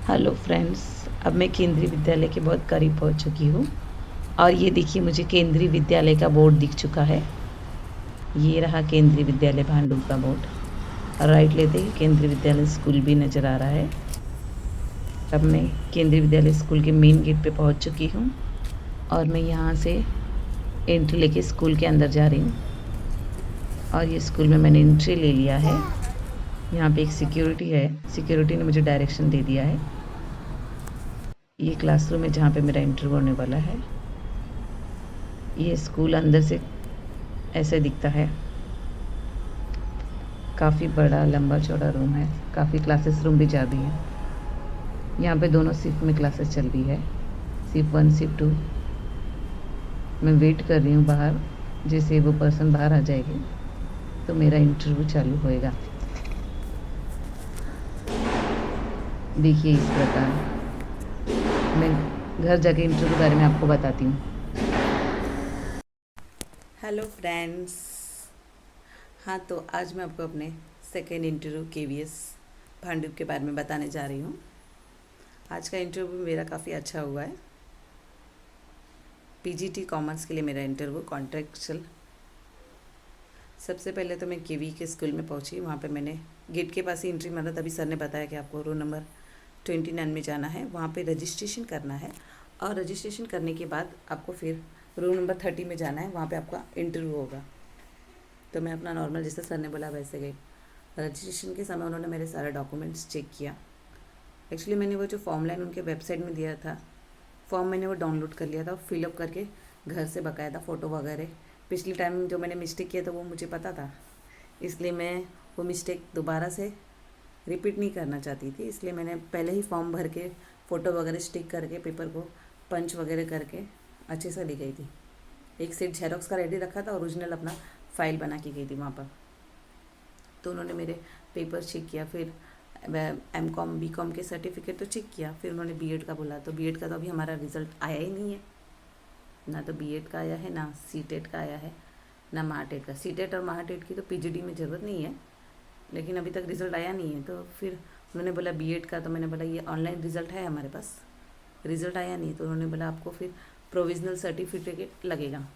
Hello friends. अब मैं केंद्रीय विद्यालय के बहुत करीब पहुंच चुकी हूँ और ये देखिए मुझे केंद्रीय विद्यालय का बोर्ड दिख चुका है। ये रहा केंद्रीय विद्यालय भांडुप का बोर्ड। राइट लेते ही केंद्रीय विद्यालय स्कूल भी नज़र आ रहा है। अब मैं केंद्रीय विद्यालय स्कूल के मेन गेट पे पहुंच चुकी हूँ और मैं यहाँ से एंट्री लेके स्कूल के अंदर जा रही हूँ। और ये स्कूल में मैंने एंट्री ले लिया है। यहाँ पे एक सिक्योरिटी है, सिक्योरिटी ने मुझे डायरेक्शन दे दिया है। ये क्लासरूम है जहाँ पे मेरा इंटरव्यू होने वाला है। ये स्कूल अंदर से ऐसे दिखता है। काफ़ी बड़ा लंबा चौड़ा रूम है, काफ़ी क्लासेस रूम भी ज़्यादा हैं। यहाँ पे दोनों शिफ्ट में क्लासेस चल रही है, शिफ्ट 1 शिफ्ट 2। मैं वेट कर रही हूँ बाहर, जैसे वो पर्सन बाहर आ जाएगी तो मेरा इंटरव्यू चालू होएगा। देखिए इस प्रकार मैं घर जाके इंटरव्यू के बारे में आपको बताती हूँ। Hello friends. हाँ, तो आज मैं आपको अपने सेकेंड इंटरव्यू केवीएस भांडुप के बारे में बताने जा रही हूँ। आज का इंटरव्यू मेरा काफ़ी अच्छा हुआ है। पीजीटी कॉमर्स के लिए मेरा इंटरव्यू कॉन्ट्रेक्चुअल। सबसे पहले तो मैं केवी के स्कूल में पहुँची। वहाँ पे मैंने गेट के पास ही एंट्री मारा, तभी सर ने बताया कि आपको रोल नंबर 29 में जाना है, वहाँ पे रजिस्ट्रेशन करना है और रजिस्ट्रेशन करने के बाद आपको फिर रूम नंबर 30 में जाना है, वहाँ पे आपका इंटरव्यू होगा। तो मैं अपना नॉर्मल जैसे सर ने बोला वैसे गई। रजिस्ट्रेशन के समय उन्होंने मेरे सारे डॉक्यूमेंट्स चेक किया। एक्चुअली मैंने वो जो फॉर्म लाइन उनके वेबसाइट में दिया था, फॉर्म मैंने वो डाउनलोड कर लिया था, फिलअप करके घर से बकायदा फ़ोटो वगैरह। पिछली टाइम जो मैंने मिस्टेक किया था वो मुझे पता था, इसलिए मैं वो मिस्टेक दोबारा से रिपीट नहीं करना चाहती थी। इसलिए मैंने पहले ही फॉर्म भर के फ़ोटो वगैरह स्टिक करके पेपर को पंच वगैरह करके अच्छे से ली गई थी। एक सेट जेरोक्स का रेडी रखा था, ओरिजिनल अपना फाइल बना के गई थी वहाँ पर। तो उन्होंने मेरे पेपर चेक किया, फिर एमकॉम बीकॉम के सर्टिफिकेट तो चेक किया, फिर उन्होंने बीएड का बोला। तो बीएड का तो अभी हमारा रिज़ल्ट आया ही नहीं है, ना तो बीएड का आया है, ना सीटेट का आया है, ना महाटेट का। सीटेट और महाटेट की तो पीजीडी में ज़रूरत नहीं है, लेकिन अभी तक रिज़ल्ट आया नहीं है। तो फिर उन्होंने बोला बीएड का, तो मैंने बोला ये ऑनलाइन रिज़ल्ट है हमारे पास, रिज़ल्ट आया नहीं। तो उन्होंने बोला आपको फिर प्रोविज़नल सर्टिफिकेट लगेगा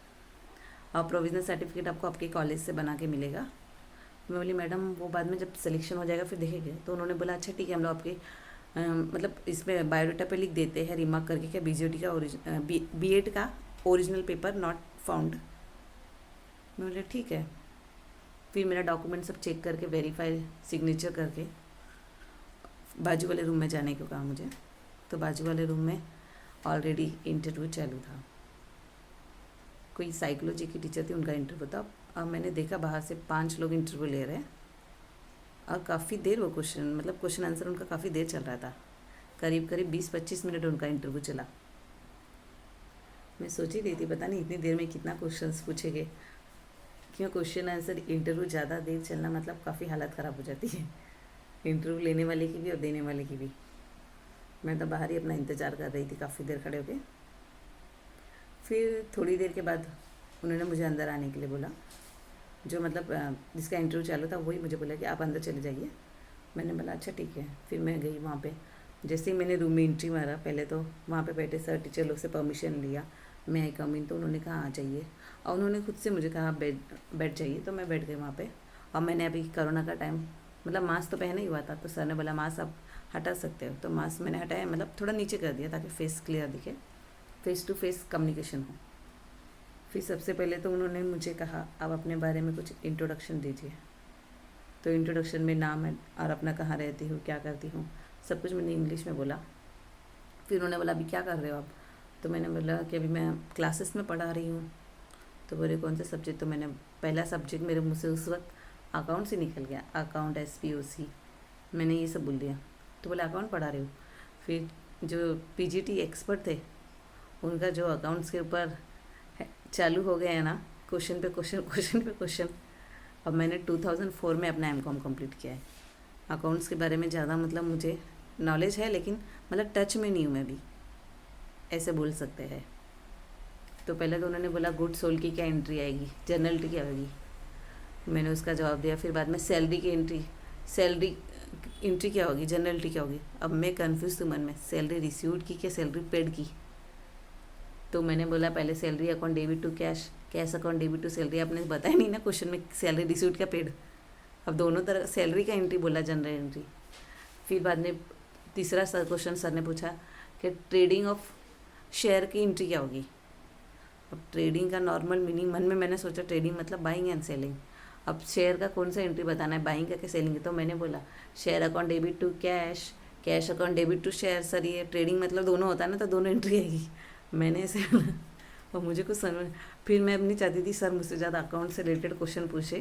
और प्रोविज़नल सर्टिफिकेट आपको आपके कॉलेज से बना के मिलेगा। मैं बोली मैडम वो बाद में जब सिलेक्शन हो जाएगा फिर देखेंगे। तो उन्होंने बोला अच्छा ठीक है, हम लोग आपके मतलब इसमें बायोडाटा पे लिख देते हैं रिमार्क करके क्या बीजेडी का बीएड का ओरिजिनल पेपर नॉट फाउंड। मैं बोले ठीक है। फिर मेरा डॉक्यूमेंट सब चेक करके वेरीफाई सिग्नेचर करके बाजू वाले रूम में जाने को कहा मुझे। तो बाजू वाले रूम में ऑलरेडी इंटरव्यू चालू था। कोई साइकोलॉजी की टीचर थी, उनका इंटरव्यू था। अब मैंने देखा बाहर से 5 लोग इंटरव्यू ले रहे हैं और काफ़ी देर वो क्वेश्चन आंसर उनका काफ़ी देर चल रहा था। करीब करीब 20-25 मिनट उनका इंटरव्यू चला। मैं सोच ही रही थी पता नहीं इतनी देर में कितना क्वेश्चंस पूछेंगे, क्यों क्वेश्चन आंसर इंटरव्यू ज़्यादा देर चलना मतलब काफ़ी हालत ख़राब हो जाती है, इंटरव्यू लेने वाले की भी और देने वाले की भी। मैं तो बाहर ही अपना इंतज़ार कर रही थी काफ़ी देर खड़े होके। फिर थोड़ी देर के बाद उन्होंने मुझे अंदर आने के लिए बोला। जो मतलब जिसका इंटरव्यू चालू था वही मुझे बोला कि आप अंदर चले जाइए। मैंने बोला अच्छा ठीक है। फिर मैं गई वहाँ पे। जैसे ही मैंने रूम में एंट्री मारा, पहले तो वहाँ पे बैठे सर टीचर लोग से परमिशन लिया, मैं आई कम इन। तो उन्होंने कहा आ जाइए और उन्होंने खुद से मुझे कहा बैठ जाइए। तो मैं बैठ गई वहाँ पे। और मैंने अभी कोरोना का टाइम मतलब मास्क तो पहना ही हुआ था, तो सर ने बोला मास्क आप हटा सकते हो। तो मास्क मैंने हटाया, मतलब थोड़ा नीचे कर दिया ताकि फेस क्लियर दिखे, फेस टू फेस कम्युनिकेशन हो। फिर सबसे पहले तो उन्होंने मुझे कहा आप अपने बारे में कुछ इंट्रोडक्शन दीजिए। तो इंट्रोडक्शन में नाम है और अपना कहाँ रहती हूँ, क्या करती हूँ, सब कुछ मैंने इंग्लिश में बोला। फिर उन्होंने बोला अभी क्या कर रहे हो आप। तो मैंने बोला कि अभी मैं क्लासेस में पढ़ा रही हूँ। तो बोले कौन से सब्जेक्ट। तो मैंने पहला सब्जेक्ट मेरे मुँह से उस वक्त अकाउंट से निकल गया, अकाउंट SPOC, मैंने ये सब बोल दिया। तो बोले अकाउंट पढ़ा रही हूँ। फिर जो पीजीटी एक्सपर्ट थे उनका जो अकाउंट्स के ऊपर चालू हो गया है ना, क्वेश्चन पे क्वेश्चन क्वेश्चन पे क्वेश्चन। अब मैंने 2004 में अपना एमकॉम कंप्लीट किया है। अकाउंट्स के बारे में ज़्यादा मतलब मुझे नॉलेज है, लेकिन मतलब टच में नहीं हूँ मैं भी, ऐसे बोल सकते हैं। तो पहले तो उन्होंने बोला गुड सोल की क्या एंट्री आएगी, जर्नलिटी क्या आएगी। मैंने उसका जवाब दिया। फिर बाद में सैलरी की एंट्री, सैलरी एंट्री क्या होगी, जनरलिटी क्या होगी। अब मैं कन्फ्यूज़ हूँ मन में, सैलरी रिसीव्ड की क्या सैलरी पेड की। तो मैंने बोला पहले salary account debit to cash, cash account debit to salary. आपने बताया नहीं ना क्वेश्चन में सैलरी रिसीव्ड क्या पेड। अब दोनों तरह सैलरी का एंट्री बोला, जनरल एंट्री। फिर बाद में तीसरा क्वेश्चन सर ने पूछा कि ट्रेडिंग ऑफ शेयर की एंट्री क्या होगी। अब ट्रेडिंग का नॉर्मल मीनिंग मन में मैंने सोचा ट्रेडिंग मतलब बाइंग एंड सेलिंग। अब शेयर का कौन सा एंट्री बताना है, बाइंग का क्या सेलिंग है। तो मैंने बोला share account debit to cash, cash account debit to share. Sir ये ट्रेडिंग मतलब दोनों होता है ना, तो दोनों एंट्री आएगी। मैंने ऐसे बोला और मुझे कुछ समझ, फिर मैं अपनी चाहती थी सर मुझसे ज़्यादा अकाउंट से रिलेटेड क्वेश्चन पूछे,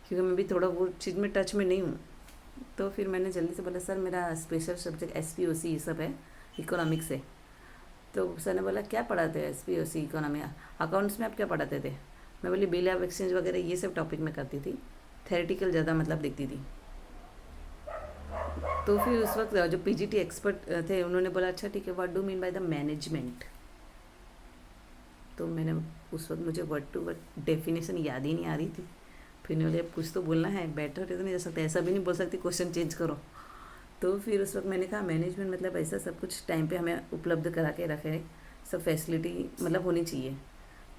क्योंकि मैं भी थोड़ा वो चीज़ में टच में नहीं हूँ। तो फिर मैंने जल्दी से बोला सर मेरा स्पेशल सब्जेक्ट SPOC ये सब है, इकोनॉमिक्स है। तो सर ने बोला क्या पढ़ाते हैं SPOC इकोनॉमी, अकाउंट्स में आप क्या पढ़ाते थे। मैं बोली बिल ऑफ एक्सचेंज वगैरह ये सब टॉपिक में करती थी, थेरेटिकल ज़्यादा मतलब देखती थी। तो फिर उस वक्त जो PGT एक्सपर्ट थे उन्होंने बोला अच्छा ठीक है, what do mean by the management. तो मैंने उस वक्त मुझे वर्ड टू वर्ड डेफिनेशन याद ही नहीं आ रही थी। फिर ने बोले कुछ तो बोलना है, बैठो तो नहीं जा सकता, ऐसा भी नहीं बोल सकती क्वेश्चन चेंज करो। तो फिर उस वक्त मैंने कहा मैनेजमेंट मतलब ऐसा सब कुछ टाइम पे हमें उपलब्ध करा के रखे, सब फैसिलिटी मतलब होनी चाहिए।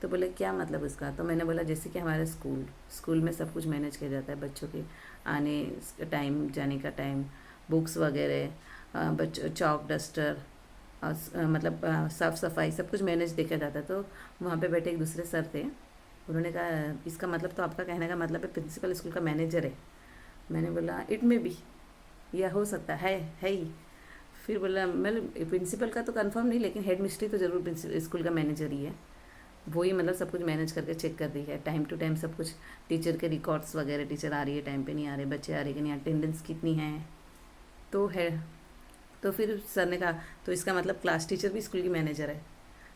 तो बोले क्या मतलब उसका। तो मैंने बोला जैसे कि हमारे स्कूल में सब कुछ मैनेज किया जाता है, बच्चों के आने टाइम, जाने का टाइम, बुक्स वगैरह, बच्चों चौक डस्टर, मतलब साफ़ सफाई सब कुछ मैनेज देखा जाता है। तो वहाँ पे बैठे एक दूसरे सर थे, उन्होंने कहा इसका मतलब तो आपका कहने का मतलब है प्रिंसिपल स्कूल का मैनेजर है। मैंने बोला इट में भी, या हो सकता है ही। फिर बोला मैं प्रिंसिपल का तो कंफर्म नहीं, लेकिन हेड मिस्ट्री तो ज़रूर स्कूल का मैनेजर ही है, वही मतलब सब कुछ मैनेज करके चेक कर रही है टाइम टू टाइम सब कुछ, टीचर के रिकॉर्ड्स वगैरह, टीचर आ रही है टाइम पे नहीं आ रहे, बच्चे आ रहे कि नहीं, अटेंडेंस कितनी है। तो है, तो फिर सर ने कहा तो इसका मतलब क्लास टीचर भी स्कूल की मैनेजर है।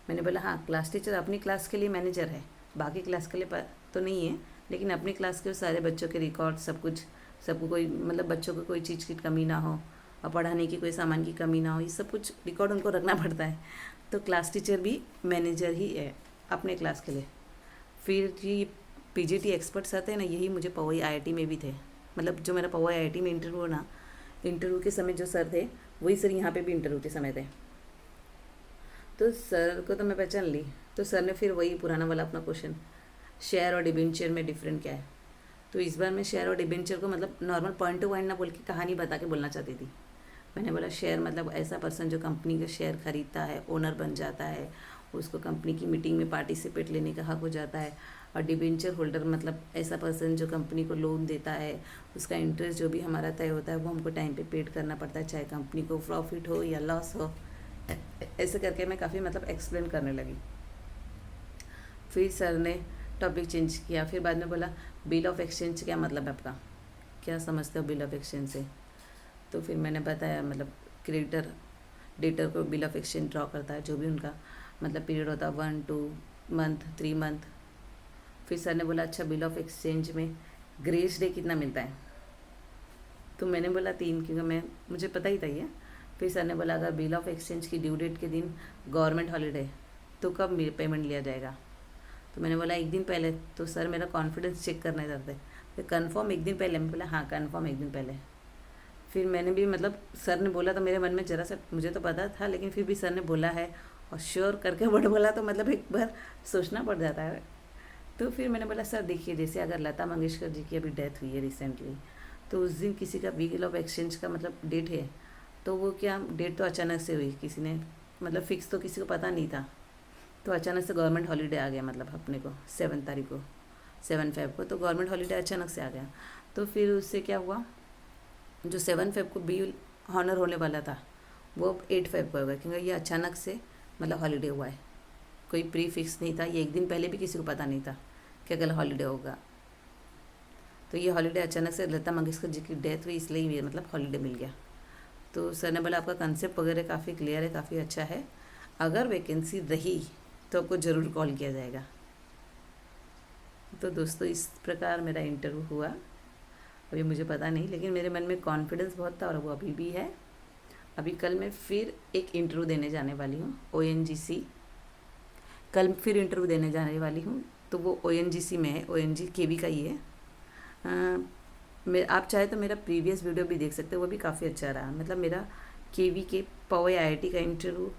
मैंने बोला हाँ, क्लास टीचर अपनी क्लास के लिए मैनेजर है, बाकी क्लास के लिए तो नहीं है, लेकिन अपनी क्लास के सारे बच्चों के रिकॉर्ड सब कुछ, सबको कोई मतलब बच्चों को कोई चीज़ की कमी ना हो और पढ़ाने की कोई सामान की कमी ना हो, ये सब कुछ रिकॉर्ड उनको रखना पड़ता है। तो क्लास टीचर भी मैनेजर ही है अपने क्लास के लिए। फिर ये PGT एक्सपर्ट्स आते हैं ना, यही मुझे पवई IIT में भी थे, मतलब जो मेरा पवई IIT में इंटरव्यू हो ना, इंटरव्यू के समय जो सर थे वही सर यहाँ पे भी इंटरव्यू के समय थे। तो सर को तो मैं पहचान ली। तो सर ने फिर वही पुराना वाला अपना क्वेश्चन, शेयर और डिबेंचर में डिफरेंट क्या है। तो इस बार मैं शेयर और डिबेंचर को मतलब नॉर्मल पॉइंट टू पॉइंट ना बोल के कहानी बता के बोलना चाहती थी। मैंने बोला शेयर मतलब ऐसा पर्सन जो कंपनी का शेयर खरीदता है, ओनर बन जाता है, उसको कंपनी की मीटिंग में पार्टिसिपेट लेने का हक हो जाता है। और डिबेंचर होल्डर मतलब ऐसा पर्सन जो कंपनी को लोन देता है, उसका इंटरेस्ट जो भी हमारा तय होता है वो हमको टाइम पे पेड करना पड़ता है, चाहे कंपनी को प्रॉफिट हो या लॉस हो। ऐसे करके मैं काफ़ी मतलब एक्सप्लेन करने लगी। फिर सर ने टॉपिक चेंज किया, फिर बाद में बोला बिल ऑफ एक्सचेंज क्या मतलब है आपका, क्या समझते हो बिल ऑफ एक्सचेंज से। तो फिर मैंने बताया मतलब क्रेडिटर डेटर को बिल ऑफ एक्सचेंज ड्रॉ करता है, जो भी उनका मतलब पीरियड होता है 1 2 मंथ 3 मंथ। फिर सर ने बोला अच्छा बिल ऑफ एक्सचेंज में ग्रेस डे कितना मिलता है। तो मैंने बोला 3, क्योंकि मुझे पता ही था ये। फिर सर ने बोला अगर बिल ऑफ एक्सचेंज की ड्यू डेट के दिन गवर्नमेंट हॉलीडे तो कब पेमेंट लिया जाएगा। तो मैंने बोला 1 दिन पहले। तो सर मेरा कॉन्फिडेंस चेक करने जाते फिर कन्फर्म 1 दिन पहले। मैं बोला हाँ कन्फर्म 1 दिन पहले। फिर मैंने भी मतलब सर ने बोला तो मेरे मन में ज़रा सा, मुझे तो पता था लेकिन फिर भी सर ने बोला है और श्योर करके वर्ड बोला तो मतलब एक बार सोचना पड़ जाता है। तो फिर मैंने बोला सर देखिए जैसे अगर लता मंगेशकर जी की अभी डेथ हुई है रिसेंटली, तो उस दिन किसी का बिल ऑफ एक्सचेंज का मतलब डेट है, तो वो क्या डेट तो अचानक से हुई, किसी ने मतलब फिक्स तो किसी को पता नहीं था, तो अचानक से गवर्नमेंट हॉलीडे आ गया, मतलब अपने को 7 तारीख को 7 फेब को तो गवर्नमेंट हॉलीडे अचानक से आ गया। तो फिर उससे क्या हुआ, जो 7 फेब को बिल हॉनर होने वाला था वो 8 फेब को हो गया, क्योंकि ये अचानक से मतलब हॉलीडे हुआ है, कोई प्री फिक्स नहीं था, ये 1 दिन पहले भी किसी को पता नहीं था कि कल हॉलीडे होगा। तो ये हॉलीडे अचानक से लता मंगेशकर जी की डेथ हुई इसलिए ये मतलब हॉलीडे मिल गया। तो सर ने बोला आपका कंसेप्ट वगैरह काफ़ी क्लियर है, काफ़ी अच्छा है, अगर वैकेंसी रही तो आपको ज़रूर कॉल किया जाएगा। तो दोस्तों इस प्रकार मेरा इंटरव्यू हुआ। अभी मुझे पता नहीं, लेकिन मेरे मन में कॉन्फिडेंस बहुत था और वो अभी भी है। अभी कल मैं फिर एक इंटरव्यू देने जाने वाली हूँ ONGC, कल फिर इंटरव्यू देने जाने वाली हूँ। तो वो ONGC में है, ONGC KV का ही है। आप चाहे तो मेरा प्रीवियस वीडियो भी देख सकते हो, वो भी काफ़ी अच्छा रहा। मतलब मेरा केवी के पवई आईआईटी का इंटरव्यू,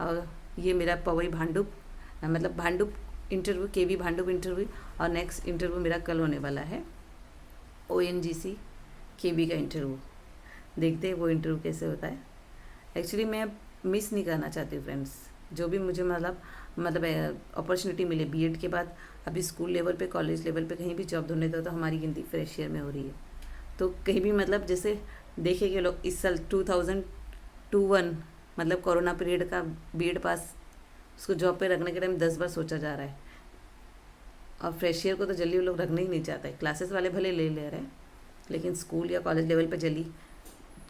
और ये मेरा पवई भांडुप मतलब भांडुप इंटरव्यू, केवी भांडुप इंटरव्यू, और नेक्स्ट इंटरव्यू मेरा कल होने वाला है ओएनजीसी केवी का इंटरव्यू। देखते हैं वो इंटरव्यू कैसे होता है। एक्चुअली मैं मिस नहीं करना चाहती हूँ फ्रेंड्स, जो भी मुझे मतलब अपॉर्चुनिटी मिले बीएड के बाद। अभी स्कूल लेवल पे, कॉलेज लेवल पे कहीं भी जॉब ढूंढने दो तो हमारी गिनती फ्रेश ईयर में हो रही है। तो कहीं भी मतलब जैसे देखेंगे लोग इस साल 2021 मतलब कोरोना पीरियड का बीएड पास, उसको जॉब पे रखने के टाइम 10 बार सोचा जा रहा है। और फ्रेश ईयर को तो जल्दी वो लोग रखना ही नहीं चाहते। क्लासेस वाले भले ले रहे हैं, लेकिन स्कूल या कॉलेज लेवल पे जल्दी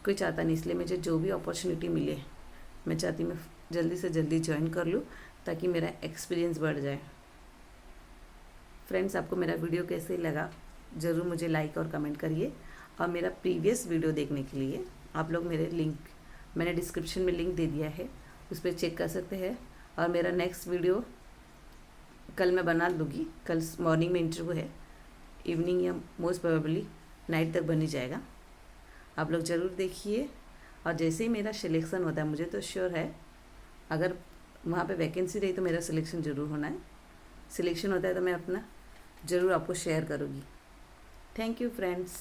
कोई चाहता नहीं। इसलिए मुझे जो भी अपॉर्चुनिटी मिले, मैं चाहती मैं जल्दी से जल्दी ज्वाइन कर लूँ, ताकि मेरा एक्सपीरियंस बढ़ जाए। फ्रेंड्स, आपको मेरा वीडियो कैसे लगा ज़रूर मुझे लाइक और कमेंट करिए। और मेरा प्रीवियस वीडियो देखने के लिए आप लोग मेरे लिंक, मैंने डिस्क्रिप्शन में लिंक दे दिया है, उस पर चेक कर सकते हैं। और मेरा नेक्स्ट वीडियो कल मैं बना लूँगी। कल मॉर्निंग में इंटरव्यू है, इवनिंग या मोस्ट प्रोबेबली नाइट तक बन ही जाएगा। आप लोग ज़रूर देखिए। और जैसे ही मेरा सिलेक्शन होता है, मुझे तो श्योर है अगर वहाँ पे वैकेंसी रही तो मेरा सिलेक्शन ज़रूर होना है। सिलेक्शन होता है तो मैं अपना ज़रूर आपको शेयर करूँगी। Thank you friends.